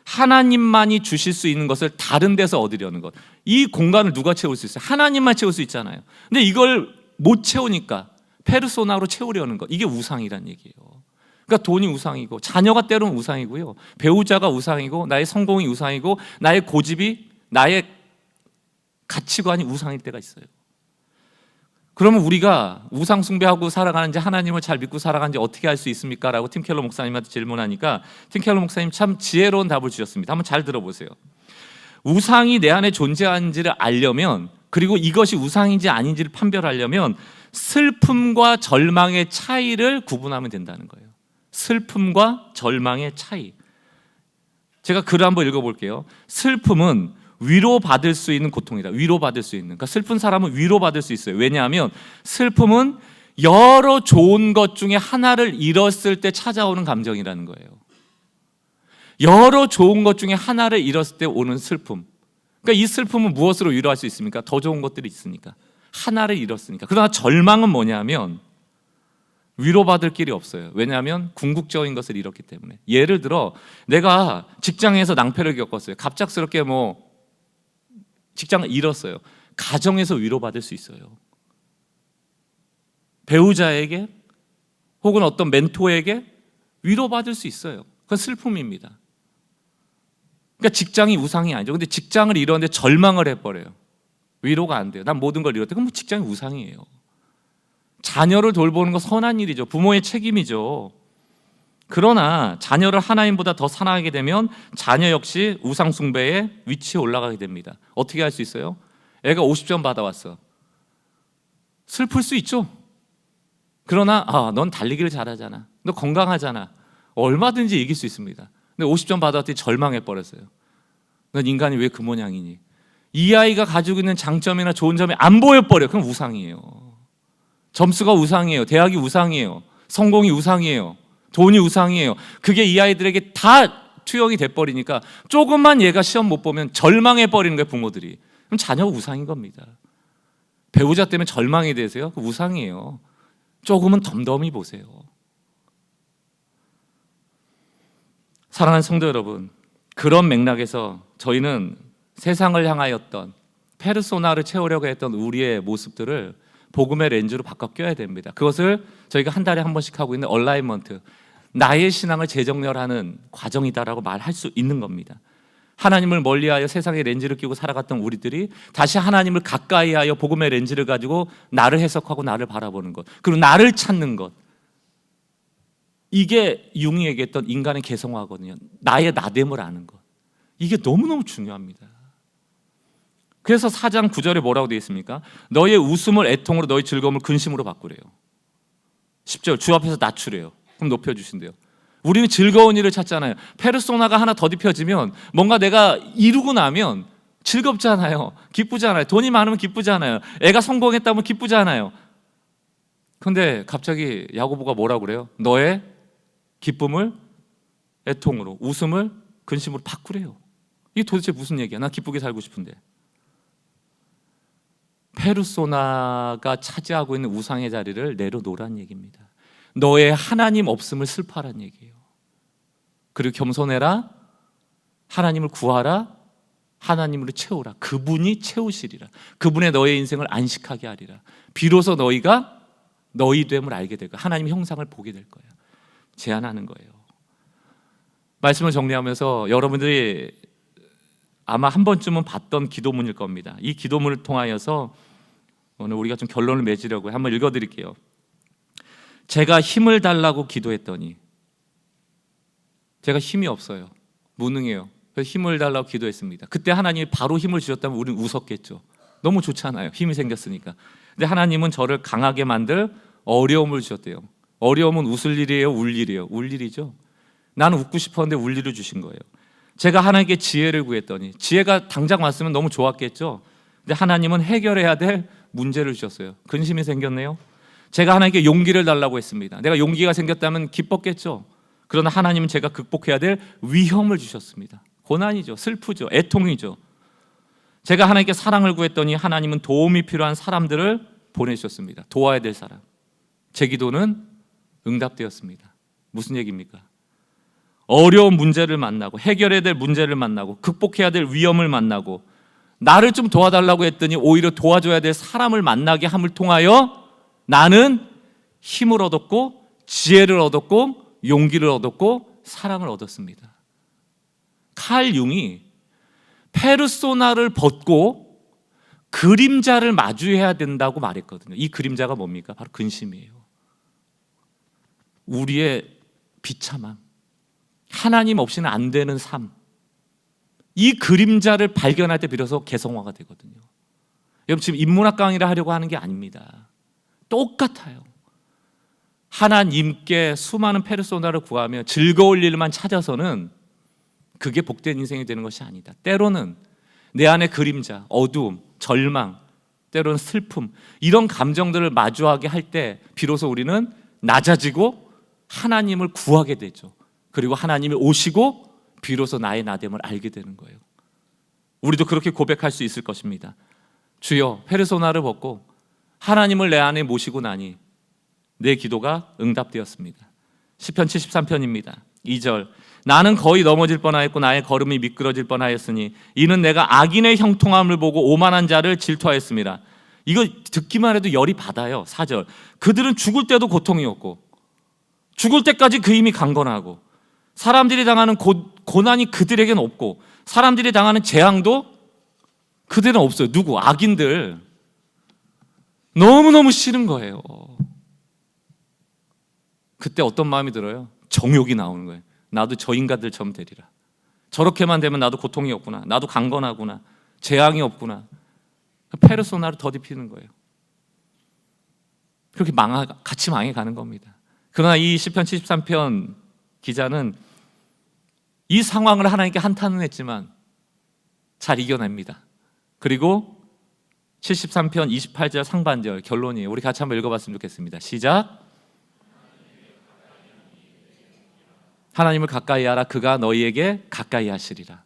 하나님만이 주실 수 있는 것을 다른 데서 얻으려는 것. 이 공간을 누가 채울 수 있어요? 하나님만 채울 수 있잖아요. 근데 이걸 못 채우니까 페르소나로 채우려는 것, 이게 우상이란 얘기예요. 그러니까 돈이 우상이고, 자녀가 때로는 우상이고요, 배우자가 우상이고, 나의 성공이 우상이고, 나의 고집이, 나의 가치관이 우상일 때가 있어요. 그러면 우리가 우상 숭배하고 살아가는지 하나님을 잘 믿고 살아가는지 어떻게 알 수 있습니까? 라고 팀 켈러 목사님한테 질문하니까 팀 켈러 목사님 참 지혜로운 답을 주셨습니다. 한번 잘 들어보세요. 우상이 내 안에 존재하는지를 알려면, 그리고 이것이 우상인지 아닌지를 판별하려면 슬픔과 절망의 차이를 구분하면 된다는 거예요. 슬픔과 절망의 차이. 제가 글을 한번 읽어볼게요. 슬픔은 위로받을 수 있는 고통이다. 위로받을 수 있는. 그러니까 슬픈 사람은 위로받을 수 있어요. 왜냐하면 슬픔은 여러 좋은 것 중에 하나를 잃었을 때 찾아오는 감정이라는 거예요. 여러 좋은 것 중에 하나를 잃었을 때 오는 슬픔. 그러니까 이 슬픔은 무엇으로 위로할 수 있습니까? 더 좋은 것들이 있으니까. 하나를 잃었으니까. 그러나 절망은 뭐냐면 위로받을 길이 없어요. 왜냐하면 궁극적인 것을 잃었기 때문에. 예를 들어 내가 직장에서 낭패를 겪었어요. 갑작스럽게 직장을 잃었어요. 가정에서 위로받을 수 있어요. 배우자에게 혹은 어떤 멘토에게 위로받을 수 있어요. 그건 슬픔입니다. 그러니까 직장이 우상이 아니죠. 근데 직장을 잃었는데 절망을 해버려요. 위로가 안 돼요. 난 모든 걸 잃었대. 그럼 직장이 우상이에요. 자녀를 돌보는 건 선한 일이죠. 부모의 책임이죠. 그러나 자녀를 하나님보다 더 사랑하게 되면 자녀 역시 우상 숭배의 위치에 올라가게 됩니다. 어떻게 할 수 있어요? 애가 50점 받아왔어. 슬플 수 있죠. 그러나 넌 달리기를 잘하잖아. 너 건강하잖아. 얼마든지 이길 수 있습니다. 근데 50점 받아왔더니 절망해버렸어요. 넌 인간이 왜 그 모양이니? 이 아이가 가지고 있는 장점이나 좋은 점이 안 보여버려. 그럼 우상이에요. 점수가 우상이에요. 대학이 우상이에요. 성공이 우상이에요. 돈이 우상이에요. 그게 이 아이들에게 다 투영이 돼버리니까 조금만 얘가 시험 못 보면 절망해버리는 거예요. 부모들이. 그럼 자녀가 우상인 겁니다. 배우자 때문에 절망이 되세요? 그 우상이에요. 조금은 덤덤히 보세요. 사랑하는 성도 여러분, 그런 맥락에서 저희는 세상을 향하였던 페르소나를 채우려고 했던 우리의 모습들을 복음의 렌즈로 바꿔 껴야 됩니다. 그것을 저희가 한 달에 한 번씩 하고 있는 얼라이먼트, 나의 신앙을 재정렬하는 과정이다라고 말할 수 있는 겁니다. 하나님을 멀리하여 세상의 렌즈를 끼고 살아갔던 우리들이 다시 하나님을 가까이하여 복음의 렌즈를 가지고 나를 해석하고 나를 바라보는 것, 그리고 나를 찾는 것, 이게 융이 얘기했던 인간의 개성화거든요. 나의 나됨을 아는 것. 이게 너무너무 중요합니다. 그래서 4장 9절에 뭐라고 되어 있습니까? 너의 웃음을 애통으로, 너의 즐거움을 근심으로 바꾸래요. 10절 주 앞에서 낮추래요. 그럼 높여주신대요. 우리는 즐거운 일을 찾잖아요. 페르소나가 하나 더딥혀지면 뭔가 내가 이루고 나면 즐겁잖아요. 기쁘잖아요. 돈이 많으면 기쁘잖아요. 애가 성공했다면 기쁘잖아요. 그런데 갑자기 야고보가 뭐라고 그래요? 너의 기쁨을 애통으로, 웃음을 근심으로 바꾸래요. 이게 도대체 무슨 얘기야? 나 기쁘게 살고 싶은데. 페르소나가 차지하고 있는 우상의 자리를 내려놓으란 얘기입니다. 너의 하나님 없음을 슬퍼하란 얘기예요. 그리고 겸손해라, 하나님을 구하라, 하나님으로 채우라. 그분이 채우시리라. 그분의 너의 인생을 안식하게 하리라. 비로소 너희가 너희 됨을 알게 될 거야. 하나님의 형상을 보게 될 거야. 제안하는 거예요. 말씀을 정리하면서 여러분들이 아마 한 번쯤은 봤던 기도문일 겁니다. 이 기도문을 통하여서 오늘 우리가 좀 결론을 맺으려고 한번 읽어드릴게요. 제가 힘을 달라고 기도했더니, 제가 힘이 없어요. 무능해요. 그래서 힘을 달라고 기도했습니다. 그때 하나님이 바로 힘을 주셨다면 우리는 웃었겠죠. 너무 좋잖아요. 힘이 생겼으니까. 근데 하나님은 저를 강하게 만들 어려움을 주셨대요. 어려움은 웃을 일이에요? 울 일이에요? 울 일이죠. 나는 웃고 싶었는데 울 일을 주신 거예요. 제가 하나님께 지혜를 구했더니, 지혜가 당장 왔으면 너무 좋았겠죠. 근데 하나님은 해결해야 될 문제를 주셨어요. 근심이 생겼네요. 제가 하나님께 용기를 달라고 했습니다. 내가 용기가 생겼다면 기뻤겠죠. 그러나 하나님은 제가 극복해야 될 위험을 주셨습니다. 고난이죠. 슬프죠. 애통이죠. 제가 하나님께 사랑을 구했더니 하나님은 도움이 필요한 사람들을 보내주셨습니다. 도와야 될 사람. 제 기도는 응답되었습니다. 무슨 얘기입니까? 어려운 문제를 만나고 해결해야 될 문제를 만나고 극복해야 될 위험을 만나고 나를 좀 도와달라고 했더니 오히려 도와줘야 될 사람을 만나게 함을 통하여 나는 힘을 얻었고 지혜를 얻었고 용기를 얻었고 사랑을 얻었습니다. 칼 융이 페르소나를 벗고 그림자를 마주해야 된다고 말했거든요. 이 그림자가 뭡니까? 바로 근심이에요. 우리의 비참함, 하나님 없이는 안 되는 삶, 이 그림자를 발견할 때 비로소 개성화가 되거든요. 여러분, 지금 인문학 강의를 하려고 하는 게 아닙니다. 똑같아요. 하나님께 수많은 페르소나를 구하며 즐거울 일만 찾아서는 그게 복된 인생이 되는 것이 아니다. 때로는 내 안의 그림자, 어두움, 절망, 때로는 슬픔, 이런 감정들을 마주하게 할 때 비로소 우리는 낮아지고 하나님을 구하게 되죠. 그리고 하나님이 오시고 비로소 나의 나됨을 알게 되는 거예요. 우리도 그렇게 고백할 수 있을 것입니다. 주여, 페르소나를 벗고 하나님을 내 안에 모시고 나니 내 기도가 응답되었습니다. 시편 73편입니다. 2절, 나는 거의 넘어질 뻔하였고 나의 걸음이 미끄러질 뻔하였으니 이는 내가 악인의 형통함을 보고 오만한 자를 질투하였습니다. 이거 듣기만 해도 열이 받아요. 4절, 그들은 죽을 때도 고통이었고 죽을 때까지 그 힘이 강건하고 사람들이 당하는 고난이 그들에게는 없고 사람들이 당하는 재앙도 그들은 없어요. 누구? 악인들. 너무너무 싫은 거예요. 그때 어떤 마음이 들어요? 정욕이 나오는 거예요. 나도 저 인간들처럼 되리라. 저렇게만 되면 나도 고통이 없구나. 나도 강건하구나. 재앙이 없구나. 페르소나를 더딥히는 거예요. 그렇게 같이 망해가는 겁니다. 그러나 이 시편 73편 기자는 이 상황을 하나님께 한탄은 했지만 잘 이겨냅니다. 그리고 73편 28절 상반절 결론이에요. 우리 같이 한번 읽어봤으면 좋겠습니다. 시작. 하나님을 가까이 하라. 그가 너희에게 가까이 하시리라.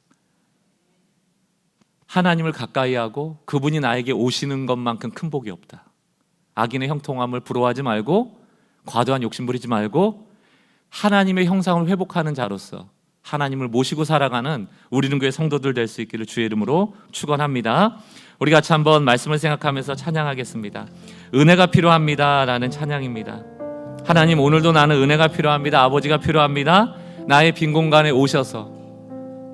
하나님을 가까이 하고 그분이 나에게 오시는 것만큼 큰 복이 없다. 악인의 형통함을 부러워하지 말고 과도한 욕심 부리지 말고 하나님의 형상을 회복하는 자로서 하나님을 모시고 살아가는 우리는 교회 성도들 될 수 있기를 주의 이름으로 축원합니다. 우리 같이 한번 말씀을 생각하면서 찬양하겠습니다. 은혜가 필요합니다 라는 찬양입니다. 하나님, 오늘도 나는 은혜가 필요합니다. 아버지가 필요합니다. 나의 빈 공간에 오셔서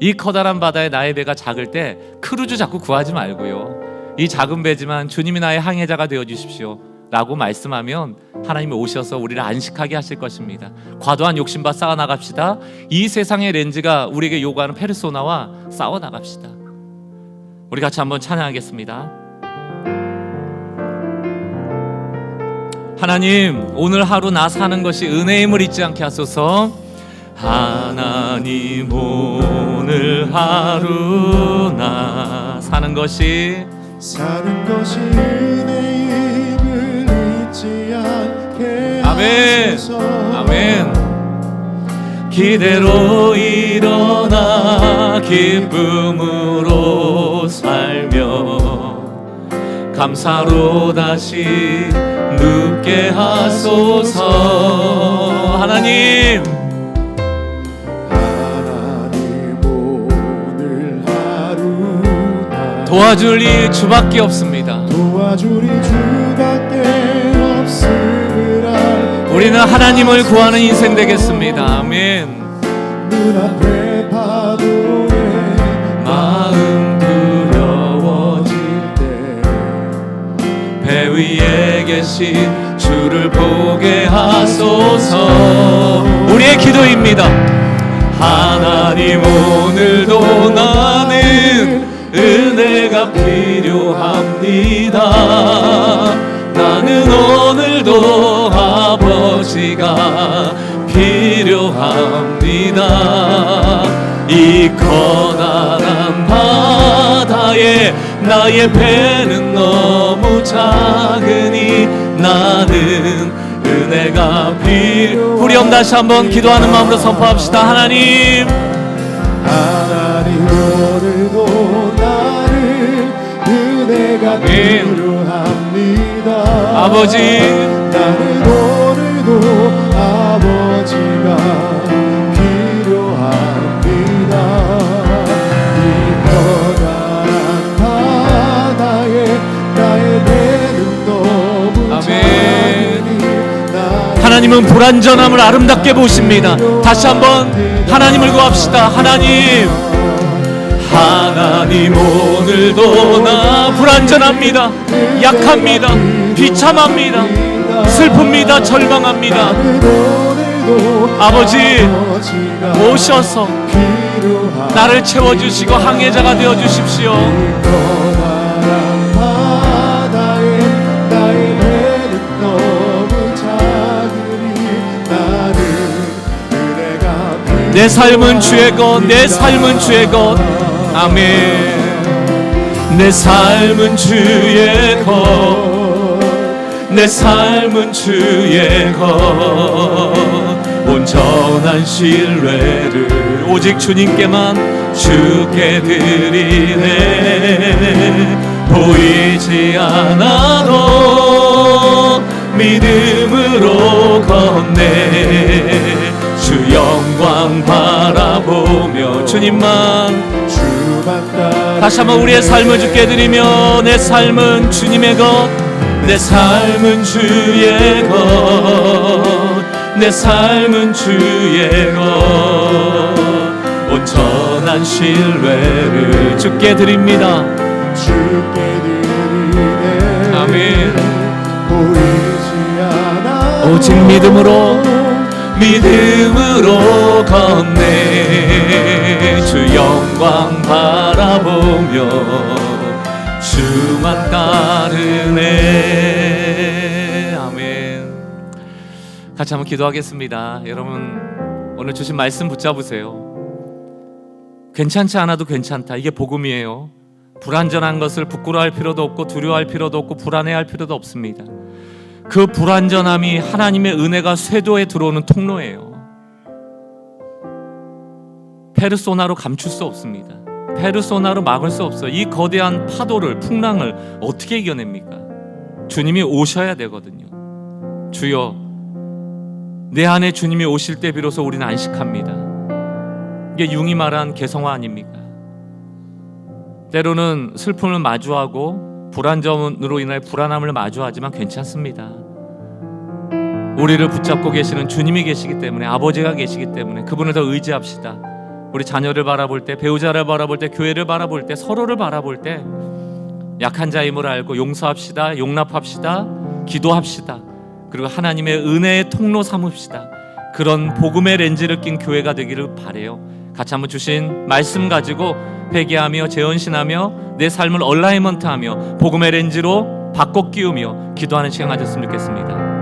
이 커다란 바다에 나의 배가 작을 때 크루즈 자꾸 구하지 말고요, 이 작은 배지만 주님이 나의 항해자가 되어주십시오 라고 말씀하면 하나님이 오셔서 우리를 안식하게 하실 것입니다. 과도한 욕심과 싸워나갑시다. 이 세상의 렌즈가 우리에게 요구하는 페르소나와 싸워나갑시다. 우리 같이 한번 찬양하겠습니다. 하나님, 오늘 하루 나 사는 것이 은혜임을 잊지 않게 하소서. 하나님, 오늘 하루 나 사는 것이 은혜임을 잊지 않게 하소서. 아멘. 기대로 일어나 기쁨으로 살며 감사로 다시 눕게 하소서. 하나님, 오늘 하루 도와줄 이 주밖에 없습니다. 도와줄 이 주밖에 없으라. 우리는 하나님을 구하는 인생 되겠습니다. 아멘. 눈앞에 파도에 마음 두려워질 때 배 위에 계신 주를 보게 하소서. 우리의 기도입니다. 하나님, 오늘도 나는 은혜가 필요합니다. 나는 오늘도 아버지가 필요합니다. 이 커다란 바다에 나의 배는 너무 작으니 나는 은혜가 우리 형 다시 한번 기도하는 마음으로 선포합시다. 하나님, 오늘도 나는 은혜가 필요합니다. 아버지, 나는 오늘도 아버지가 필요합니다. 이 커다란 바다에 나의 배는 너무 아멘. 작으니 하나님은 불완전함을 아름답게 보십니다. 다시 한번 하나님을 구합시다. 하나님, 하나님 오늘도 나 불완전합니다. 약합니다. 비참합니다. 슬픕니다. 절망합니다. 아버지, 오셔서 나를 채워주시고 항해자가 되어주십시오. 내 삶은 주의 것, 내 삶은 주의 것. 아멘. 내 삶은 주의 것, 내 삶은 주의 것. 온전한 신뢰를 오직 주님께만 주께 드리네. 보이지 않아도 믿음으로 걷네. 주 영광 바라보며 주님만 다시 한번 우리의 삶을 주께 드리며 내 삶은 주님의 것, 내 삶은 주의 것, 내 삶은 주의 것. 온전한 신뢰를 주께 드립니다. 주께 드리네. 아멘. 보이지 않아 오직 믿음으로 걷네. 주 영광 바라보며 주만 따르네. 아멘. 같이 한번 기도하겠습니다. 여러분, 오늘 주신 말씀 붙잡으세요. 괜찮지 않아도 괜찮다. 이게 복음이에요. 불완전한 것을 부끄러워할 필요도 없고 두려워할 필요도 없고 불안해할 필요도 없습니다. 그 불완전함이 하나님의 은혜가 쇄도에 들어오는 통로예요. 페르소나로 감출 수 없습니다. 페르소나로 막을 수 없어요. 이 거대한 파도를, 풍랑을 어떻게 이겨냅니까? 주님이 오셔야 되거든요. 주여, 내 안에 주님이 오실 때 비로소 우리는 안식합니다. 이게 융이 말한 개성화 아닙니까? 때로는 슬픔을 마주하고 불완전으로 인해 불안함을 마주하지만 괜찮습니다. 우리를 붙잡고 계시는 주님이 계시기 때문에, 아버지가 계시기 때문에 그분을 더 의지합시다. 우리 자녀를 바라볼 때, 배우자를 바라볼 때, 교회를 바라볼 때, 서로를 바라볼 때 약한 자임을 알고 용서합시다. 용납합시다. 기도합시다. 그리고 하나님의 은혜의 통로 삼읍시다. 그런 복음의 렌즈를 낀 교회가 되기를 바라요. 같이 한번 주신 말씀 가지고 회개하며 재헌신하며 내 삶을 얼라이먼트하며 복음의 렌즈로 바꿔 끼우며 기도하는 시간 가졌으면 좋겠습니다.